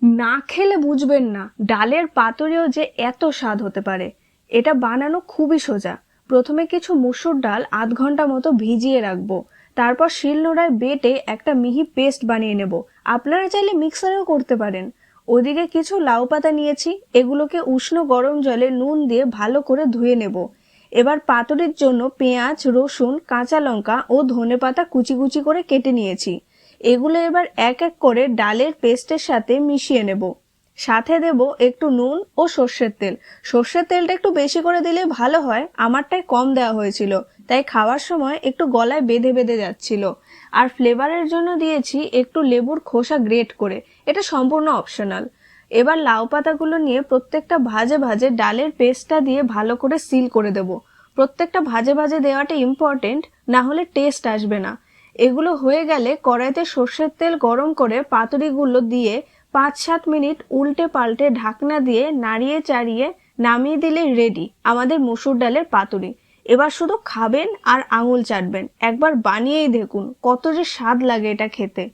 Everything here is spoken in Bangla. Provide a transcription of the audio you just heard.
না খেলে বুঝবেন না ডালের পাতুরিও যে এত স্বাদ হতে পারে। এটা বানানো খুবই সোজা। প্রথমে কিছু মসুর ডাল আধ ঘন্টা মতো ভিজিয়ে রাখবো। তারপর শিলনোড়ায় বেটে একটা মিহি পেস্ট বানিয়ে নেব। আপনারা চাইলে মিক্সারেও করতে পারেন। ওদিকে কিছু লাউ পাতা নিয়েছি, এগুলোকে উষ্ণ গরম জলে নুন দিয়ে ভালো করে ধুয়ে নেব। এবার পাতুরির জন্য পেঁয়াজ, রসুন, কাঁচা লঙ্কা ও ধনেপাতা কুচি কুচি করে কেটে নিয়েছি। এগুলো এবার এক এক করে ডালের পেস্টের সাথে মিশিয়ে নেব। সাথে দেব একটু নুন ও সর্ষের তেল। সর্ষের তেলটা একটু বেশি করে দিলে ভালো হয়, আমারটাই কম দেওয়া হয়েছিল, তাই খাওয়ার সময় একটু গলায় বেঁধে বেঁধে যাচ্ছিল। আর ফ্লেভারের জন্য দিয়েছি একটু লেবুর খোসা গ্রেট করে, এটা সম্পূর্ণ অপশনাল। এবার লাউ পাতাগুলো নিয়ে প্রত্যেকটা ভাজে ভাজে ডালের পেস্টটা দিয়ে ভালো করে সিল করে দেব। প্রত্যেকটা ভাজে ভাজে দেওয়াটা ইম্পর্টেন্ট, না হলে টেস্ট আসবে না। এগুলো হয়ে গেলে কড়াইতে সর্ষের তেল গরম করে পাতুরিগুলো দিয়ে 5-7 মিনিট উল্টে পাল্টে ঢাকনা দিয়ে নাড়িয়ে চাড়িয়ে নামিয়ে দিলে রেডি আমাদের মসুর ডালের পাতুরি। এবার শুধু খাবেন আর আঙুল চাটবেন। একবার বানিয়েই দেখুন কত যে স্বাদ লাগে এটা খেতে।